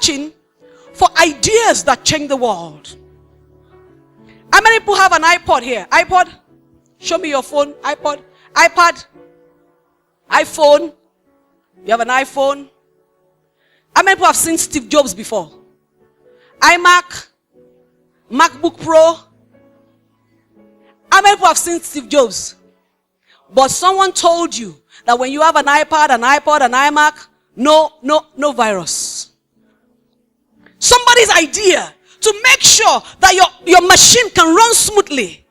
searching for ideas that change the world. How many people have an iPod here? iPod? Show me your phone. iPod? iPad? iPhone? You have an iPhone? How many people have seen Steve Jobs before? iMac? MacBook Pro? How many people have seen Steve Jobs? But someone told you that when you have an iPad, an iPod, an iMac, no virus. Somebody's idea to make sure that your machine can run smoothly.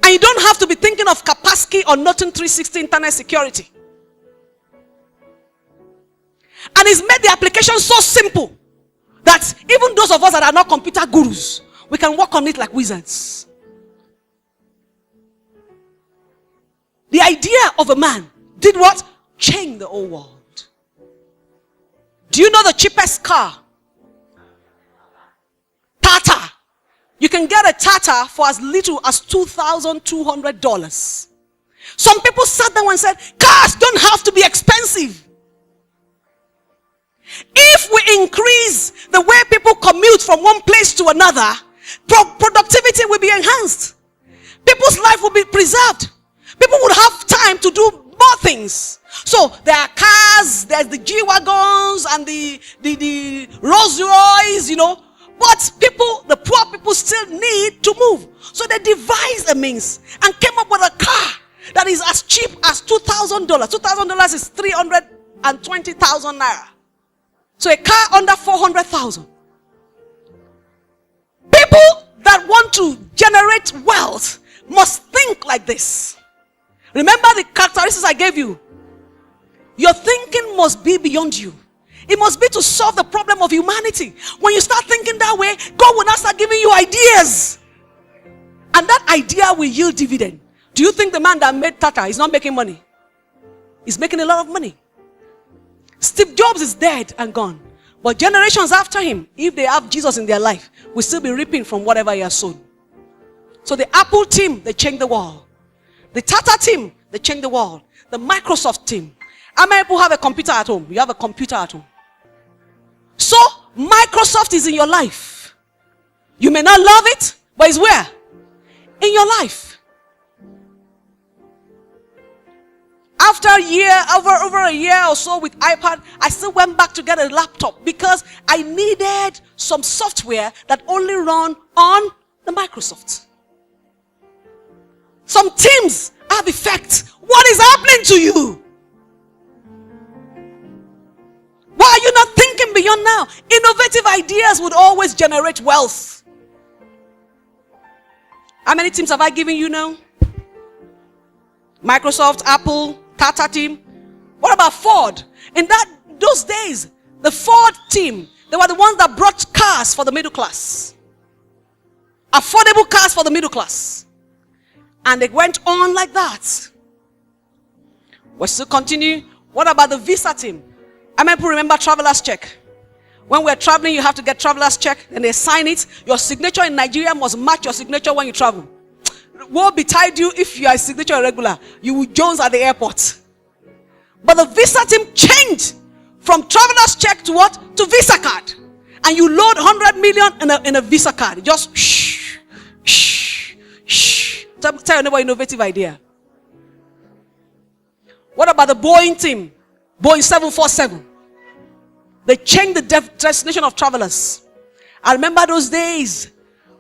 And you don't have to be thinking of Kaspersky or Norton 360 internet security. And it's made the application so simple that even those of us that are not computer gurus, we can work on it like wizards. The idea of a man did what? Change the whole world. Do you know the cheapest car? Tata. You can get a Tata for as little as $2,200. Some people sat down and said, cars don't have to be expensive. If we increase the way people commute from one place to another, productivity will be enhanced. People's life will be preserved. People would have time to do more things. So there are cars, there's the G-Wagons and the Rolls Royce, But the poor people still need to move. So they devised a means and came up with a car that is as cheap as $2,000. $2,000 is 320,000 naira. So a car under 400,000. People that want to generate wealth must think like this. Remember the characteristics I gave you. Your thinking must be beyond you. It must be to solve the problem of humanity. When you start thinking that way, God will now start giving you ideas. And that idea will yield dividend. Do you think the man that made Tata is not making money? He's making a lot of money. Steve Jobs is dead and gone. But generations after him, if they have Jesus in their life, will still be reaping from whatever he has sown. So the Apple team, they changed the world. The Tata team, they changed the world. The Microsoft team. How many people have a computer at home? You have a computer at home. So, Microsoft is in your life. You may not love it, but it's where? In your life. After a year, over a year or so with iPad, I still went back to get a laptop because I needed some software that only run on the Microsoft. Some teams have effect. What is happening to you? Why are you not thinking beyond now? Innovative ideas would always generate wealth. How many teams have I given you now? Microsoft, Apple, Tata team. What about Ford? In those days, the Ford team, they were the ones that brought cars for the middle class. Affordable cars for the middle class. And they went on like that. We'll still continue. What about the Visa team? How many people remember traveler's check? When we're traveling, you have to get traveler's check. And they sign it. Your signature in Nigeria must match your signature when you travel. Woe betide you if you are a signature irregular. You will Jones at the airport. But the Visa team changed from traveler's check to what? To Visa card. And you load 100 million in a Visa card. Just shh, shh, shh. Tell your neighbor innovative idea. What about the Boeing team? Boeing 747. They changed the destination of travelers. I remember those days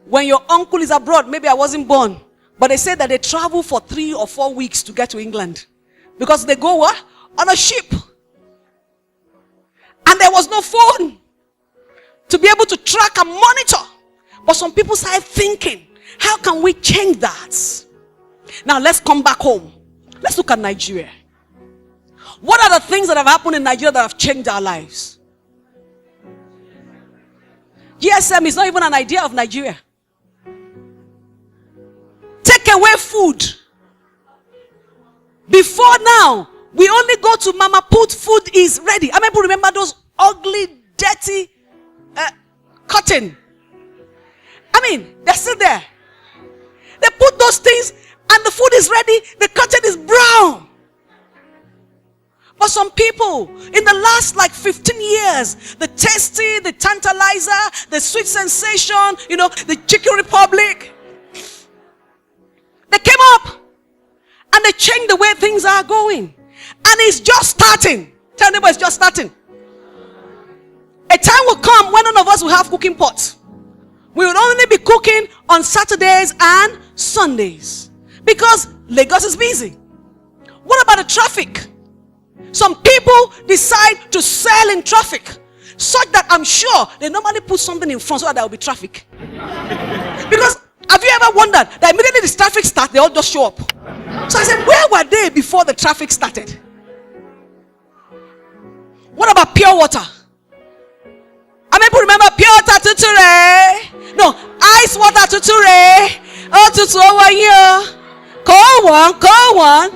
when your uncle is abroad. Maybe I wasn't born. But they said that they travel for 3 or 4 weeks to get to England. Because they go what? On a ship. And there was no phone to be able to track and monitor. But some people started thinking, how can we change that? Now let's come back home. Let's look at Nigeria. What are the things that have happened in Nigeria that have changed our lives? GSM is not even an idea of Nigeria. Take away food. Before now, we only go to Mama Put, food is ready. I remember those ugly, dirty cotton. They're still there. They put those things and the food is ready. The cotton is brown. But some people, in the last like 15 years, the tasty, the tantalizer, the sweet sensation, the Chicken Republic, they came up and they changed the way things are going. And it's just starting. Tell neighbor, it's just starting. A time will come when none of us will have cooking pots. We will only be cooking on Saturdays and Sundays because Lagos is busy. What about the traffic? Some people decide to sell in traffic, such that I'm sure they normally put something in front so that there will be traffic. Because have you ever wondered that immediately the traffic starts, they all just show up? So I said, where were they before the traffic started? What about pure water? How many people remember pure water tuture? No, ice water tuture. Oh, tutu over here. Cold one.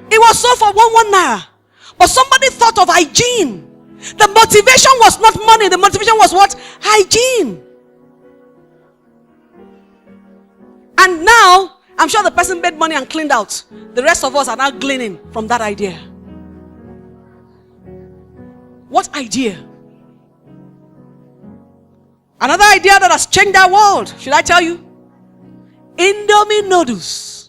It was sold for 1 naira. But somebody thought of hygiene. The motivation was not money. The motivation was what? Hygiene. And now, I'm sure the person made money and cleaned out. The rest of us are now gleaning from that idea. What idea? Another idea that has changed our world. Should I tell you? Indomie noodles.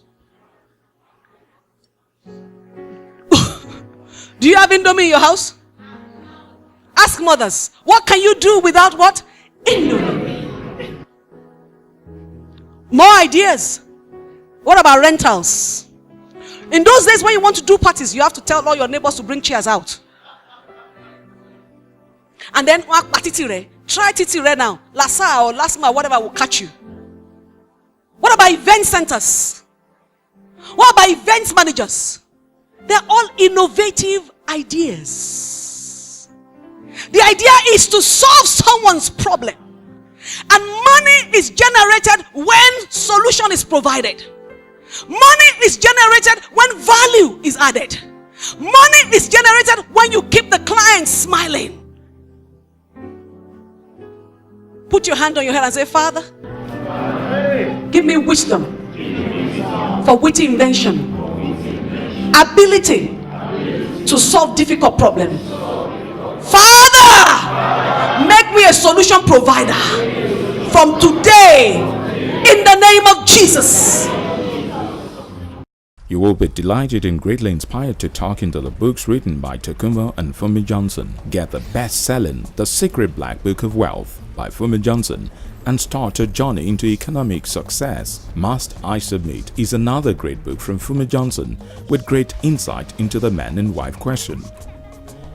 Do you have Indomie in your house? Ask mothers. What can you do without what? Indomie. More ideas. What about rentals? In those days when you want to do parties, you have to tell all your neighbors to bring chairs out. And then try titire now. Lassa or Lasma, whatever will catch you. What about event centers? What about event managers? They're all innovative ideas. The idea is to solve someone's problem. And money is generated when solution is provided. Money is generated when value is added. Money is generated when you keep the client smiling. Put your hand on your head and say, Father, give me wisdom for witty invention, ability to solve difficult problems. Father, make me a solution provider from today in the name of Jesus. You will be delighted and greatly inspired to talk into the books written by Tokunbo and Funmi Johnson. Get the best-selling The Secret Black Book of Wealth by Funmi Johnson and start a journey into economic success. Must I Submit is another great book from Funmi Johnson with great insight into the man and wife question.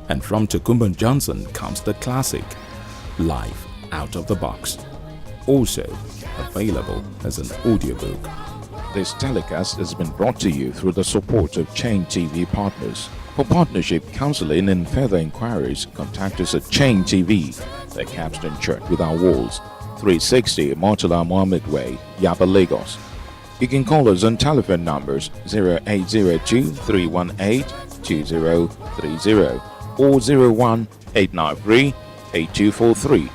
And from Tokunbo Johnson comes the classic Life Out of the Box, also available as an audiobook. This telecast has been brought to you through the support of Chain TV partners. For partnership, counseling and further inquiries, contact us at Chain TV, the Capstone Church Without Walls, 360 Murtala Mohammed Way, Yaba, Lagos. You can call us on telephone numbers 0802-318-2030 or 01893-8243.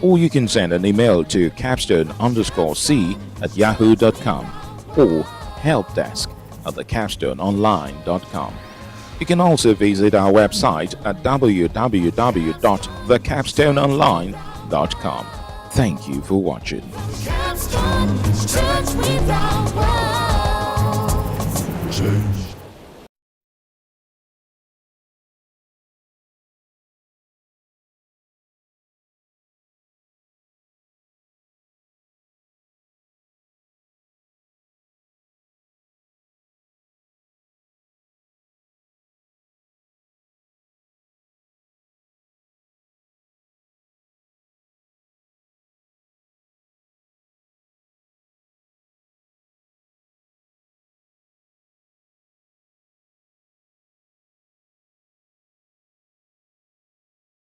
Or you can send an email to capstone_c@yahoo.com or helpdesk@thecapstoneonline.com. You can also visit our website at www.thecapstoneonline.com. Thank you for watching. Capstone, Church Without Walls.